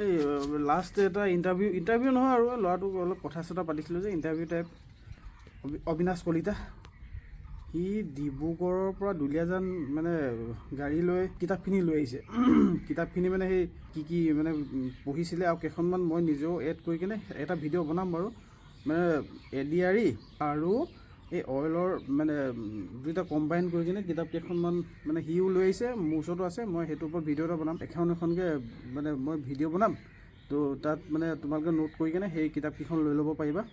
এই লাষ্ট এটা ইণ্টাৰভিউ নহয় আৰু ল'ৰাটোক অলপ কথা চথা পাতিছিলোঁ যে ইণ্টাৰভিউ টাইপ অবিনাশ কলিতা সি ডিব্ৰুগড়ৰ পৰা দুলীয়াজান মানে গাড়ী লৈ কিতাপখিনি লৈ আহিছে কিতাপখিনি মানে সেই কি মানে পঢ়িছিলে আৰু কেইখনমান মই নিজেও এড কৰি কিনে এটা ভিডিঅ' বনাম বাৰু মানে এডিআৰি আৰু এই অইলৰ মানে দুইটা কম্বাইন কৰি কিনে কিতাপ কেইখনমান মানে সিও লৈ আহিছে মোৰ ওচৰতো আছে মই সেইটোৰ ওপৰত ভিডিঅ' এটা বনাম এখনকৈ মানে মই ভিডিঅ' বনাম তো তাত মানে তোমালোকে নোট কৰি কিনে সেই কিতাপকেইখন লৈ ল'ব পাৰিবা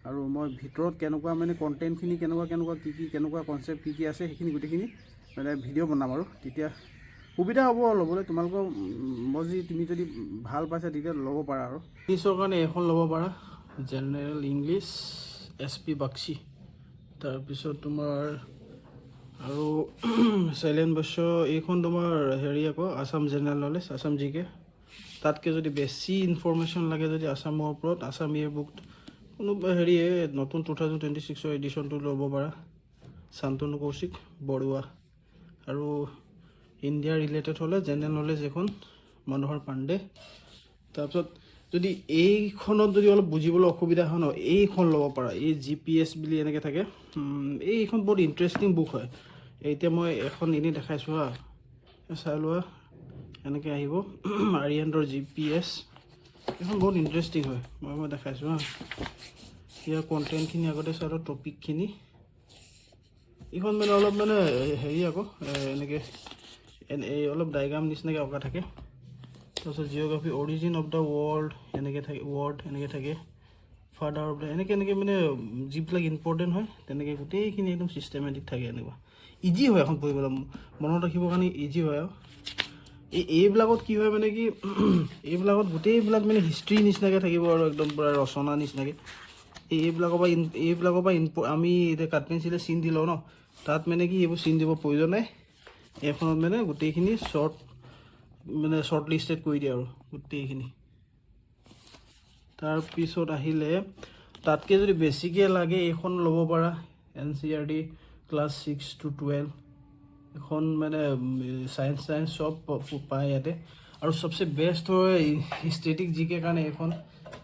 আৰু মই ভিতৰত কেনেকুৱা মানে কণ্টেণ্টখিনি কেনেকুৱা কি কেনেকুৱা কনচেপ্ট কি আছে সেইখিনি গোটেইখিনি মানে ভিডিঅ' বনাম আৰু তেতিয়া সুবিধা হ'ব আৰু ল'বলৈ তোমালোকৰ তুমি যদি ভাল পাইছা তেতিয়া ল'ব পাৰা আৰু ইংলিছৰ কাৰণে এখন ল'ব পাৰা জেনেৰেল ইংলিছ SP বাক্সি তাৰপিছত তোমাৰ আৰু চাইলেণ্ট বস্য এইখন তোমাৰ হেৰি আকৌ আছাম জেনেৰেল নলেজ আছাম জিকে তাতকৈ যদি বেছি ইনফৰমেশ্যন লাগে যদি আছামৰ ওপৰত আছাম ইয়েৰ বুক কোনোবা হেৰিয়ে নতুন 2026 এডিশ্যনটো ল'ব পাৰা শান্তনু কৌশিক বৰুৱা আৰু ইণ্ডিয়া ৰিলেটেড হ'লে জেনেৰেল নলেজ এখন মনোহৰ পাণ্ডে তাৰপিছত যদি এইখনত যদি অলপ বুজিবলৈ অসুবিধা হয় ন এইখন ল'ব পাৰা এই GPS বুলি এনেকৈ থাকে এইখন বহুত ইণ্টাৰেষ্টিং বুক হয় এতিয়া মই এখন এনেই দেখাইছোঁ হা চাই লোৱা এনেকৈ আহিব আৰিয়ানৰ GPS এইখন বহুত ইণ্টাৰেষ্টিং হয় মই দেখাইছোঁ হা ইয়াৰ কণ্টেণ্টখিনি আগতে চাই লওঁ টপিকখিনি এইখন মানে অলপ মানে হেৰি আকৌ এনেকৈ এই অলপ ডাইগ্ৰাম নিচিনাকৈ অঁকা থাকে তাৰপিছত geography origin of the world এনেকৈ থাকে এনেকৈ থাকে ফাদাৰ অফ দ্য এনেকৈ মানে যিবিলাক ইম্পৰ্টেণ্ট হয় তেনেকৈ গোটেইখিনি একদম ছিষ্টেমেটিক থাকে এনেকুৱা ইজি হয় এখন পঢ়িবলৈ মনত ৰাখিবৰ কাৰণে ইজি হয় আৰু এইবিলাকত কি হয় মানে কি এইবিলাকত গোটেইবিলাক মানে হিষ্ট্ৰী নিচিনাকৈ থাকিব আৰু একদম পূৰা ৰচনা নিচিনাকৈ এইবিলাকৰ পৰা আমি এতিয়া কাট পেঞ্চিলে চিন দি লওঁ ন তাত মানে কি এইবোৰ চিন দিব প্ৰয়োজন নাই এইখনত মানে গোটেইখিনি শ্বৰ্ট লিষ্টেড কৰি দিয়ে আৰু গোটেইখিনি তাৰপিছত আহিলে তাতকৈ যদি বেছিকৈ লাগে এইখন ল'ব পাৰা NCERT ক্লাছ 6 to 12 এখন মানে চায়েন্স চব পায় ইয়াতে আৰু চবচে বেষ্ট হয় ষ্টেটিক জিকে কাৰণে এইখন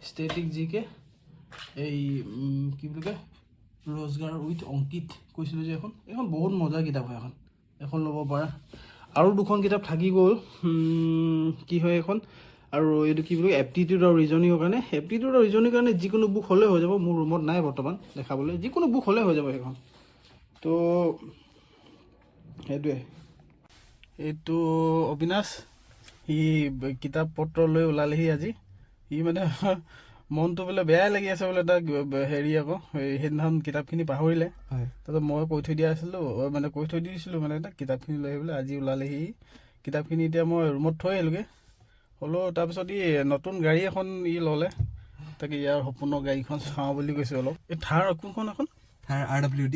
ষ্টেটিক জিকে এই কি বুলি কয় ৰোজগাৰ উইথ অংকিত কৈছিলোঁ যে এইখন বহুত মজা কিতাপ হয় এখন ল'ব পাৰা আৰু দুখন কিতাপ থাকি গ'ল কি হয় এখন আৰু এইটো কি বুলি কয় এপ্টিটিউড আৰু ৰিজনিঙৰ কাৰণে যিকোনো বুক হ'লে হৈ যাব মোৰ ৰুমত নাই বৰ্তমান দেখাবলৈ যিকোনো বুক হ'লে হৈ যাব সেইখন তো সেইটোৱে এইটো অবিনাশ সি কিতাপ পত্ৰ লৈ ওলালেহি আজি সি মানে মনটো বোলে বেয়াই লাগি আছে বোলে তাক হেৰি আকৌ সেইদিনাখন কিতাপখিনি পাহৰিলে তাৰপিছত মই কৈ থৈ দিছিলোঁ মানে তাক কিতাপখিনি লৈ আহিবলৈ আজি ওলালেহি কিতাপখিনি এতিয়া মই ৰুমত থৈ আহিলোগৈ হ'লেও তাৰপিছত নতুন গাড়ী এখন ল'লে তাকে ইয়াৰ সপোনৰ গাড়ীখন চাওঁ বুলি কৈছে অলপ এই থাৰ কোনখন এখন থাৰ RWD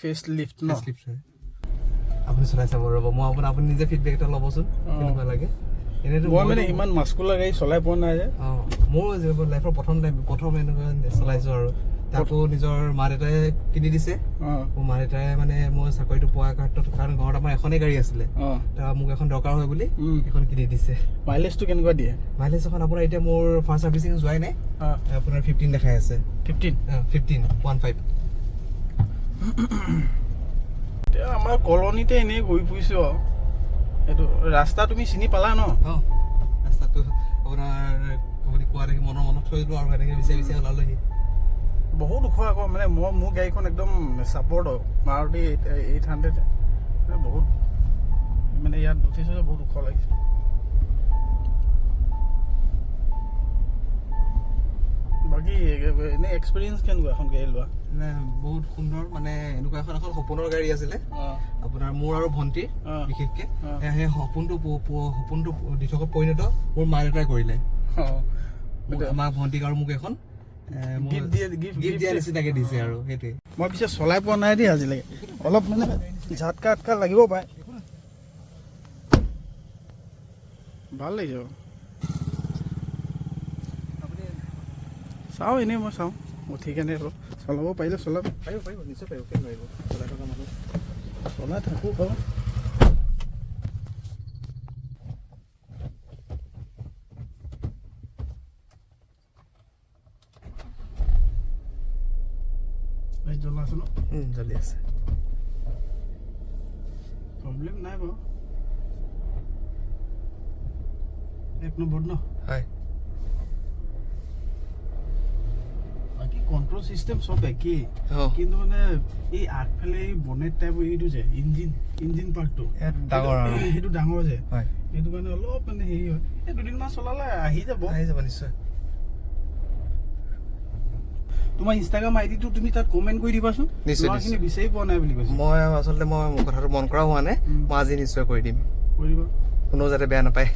ফেচ লিফ্ট ন আপুনি চলাই চাব ৰ'ব মই আপুনি নিজে ফিডবেক এটা ল'বচোন কেনেকুৱা লাগে এনেতো মই মানে ইমান মাস্কুলাৰ গাড়ী চলাই পোৱা নাই যে মোৰ লাইফৰ প্ৰথম এনেকুৱা চলাইছোঁ আৰু তাকো নিজৰ মা দেউতাই কিনি দিছে মোৰ মা দেউতাই মানে মই চাকৰিটো পোৱাৰ কাৰণ ঘৰত আমাৰ এখনেই গাড়ী আছিলে মোক এখন দৰকাৰ হয় বুলি এখন কিনি দিছে মাইলেজটো কেনেকুৱা দিয়ে মাইলেজ এখন আপোনাৰ এতিয়া মোৰ ফাৰ্ষ্ট ছাৰ্ভিচিং যোৱাই নাই আপোনাৰ 15 দেখাই আছে 15 এতিয়া আমাৰ কলনীতে এনেই ঘূৰি ফুৰিছোঁ আৰু সেইটো ৰাস্তা তুমি চিনি পালা ন ৰাস্তাটো আপোনাৰ কোৱা দেখি মনত থৈ দিলোঁ আৰু এনেকৈ বিচাৰি ওলালোহি বহুত ওখ আকৌ মানে মোৰ গাড়ীখন একদম ছাপৰ্ট মাৰুতি 800 বহুত মানে ইয়াত উঠিছোঁ যে বহুত ওখ লাগিছে বাকী এনেই এক্সপিৰিয়েঞ্চ কেনেকুৱা এখন গাড়ী লোৱা বহুত সুন্দৰ মানে এনেকুৱা এখন সপোনৰ গাড়ী আছিলে আপোনাৰ মোৰ আৰু ভণ্টিৰ বিশেষকৈ সেই সপোনটো দি থকা পৰিণত মোৰ মা দেউতাই কৰিলে আমাৰ ভণ্টিক আৰু মোক এখন গিফ্ট দিয়া নিচিনাকৈ দিছে আৰু সেইটোৱে মই পিছে চলাই পোৱা নাই দেই আজিলৈকে অলপ মানে ঝাটকা লাগিব পাৰে ভাল লাগিছে চাওঁ এনেই মই চাওঁ উঠি কেনে অলপ চলাব পাৰিলে পাৰিব নিশ্চয় পাৰিব কেলৈ নোৱাৰিব চলাই থকা মানুহ চলাই থাকোঁ বাৰু লাইট জ্বলা আছে ন জ্বলি আছে প্ৰব্লেম নাই বাৰু 1 নম্বৰ ন হয় বাকি কন্ট্ৰোল সিস্টেম সব একেই কিন্তু মানে এই আগফালে এই বনেট টাইপ এইটো যে ইঞ্জিন পাৰ্টটো ডাঙৰ সেইটো ডাঙৰ যে হয় সেইটো কাৰণে অলপ মানে হেৰি হয় এই দুদিনমান চলালে আহি যাব নিশ্চয় তোমাৰ ইনষ্টাগ্ৰাম আইডিটো তুমি তাত কমেন্ট কৰি দিবাচোন ল'ৰাখিনি বিচাৰি পোৱা নাই বুলি কৈছে মই আচলতে মই কথাটো মন কৰা হোৱা নাই মই আজি নিশ্চয় কৰি দিম কৰি দিবা কোনো যাতে বেয়া নাপায়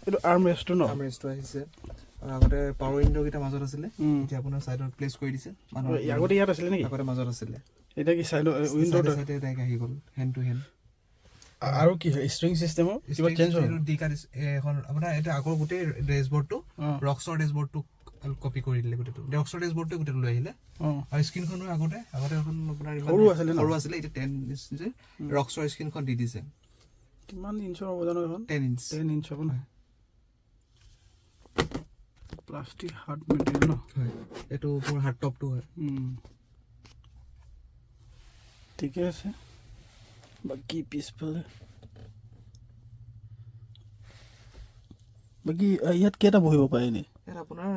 এইটো আৰ্ম ৰেষ্টটো ন আৰ্ম ৰেষ্টটো আহিছে আৰু আগতে পাৱাৰ উইণ্ডো কেইটা মাজত আছিলে এতিয়া আপোনাৰ সাইডত প্লেস কৰি দিছে আগতে ইয়াত আছিলে নেকি আগতে মাজত আছিলে এটা কি সাইড উইণ্ডোৰ সাইডে ডাইৰেক্ট আহি গ'ল হেণ্ড টু হেণ্ড আৰু কি ষ্ট্ৰিং সিস্টেমৰ কিবা চেঞ্জ হ'ল ডিকাত এখন আপোনাৰ এটা আগৰ গোটেই ডেশবৰ্ডটো ৰকছৰ ডেশবৰ্ডটো কপি কৰি দিলে গোটেইটো ৰকছৰ ডেশবৰ্ডটো গোটেইটো লৈ আহিলে আৰু স্ক্ৰিনখনো আগতে এখন আপোনাৰ সৰু আছিলে এতিয়া 10 ইঞ্চ যে ৰকছৰ স্ক্ৰিনখন দি দিছে কিমান ইঞ্চৰ হ'ব জানো এখন 10 ইঞ্চ হ'ব না প্লাষ্টিক হাৰ্ড মেটেৰিয়েল ন হয় এইটো মোৰ হাৰ্ড টপটো হয় ঠিকে আছে বাকি পিছফালে বাকি ইয়াত কেইটা বহিব পাৰে এনে ইয়াত আপোনাৰ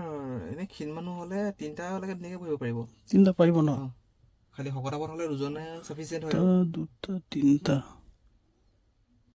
এনে ক্ষীণ মানুহ হ'লে 3টালৈকে ধুনীয়াকৈ বহিব পাৰিব 3টা পাৰিব ন খালি শকতাবত হ'লে দুজনে সাফিচিয়েণ্ট হয় 2টা 3টা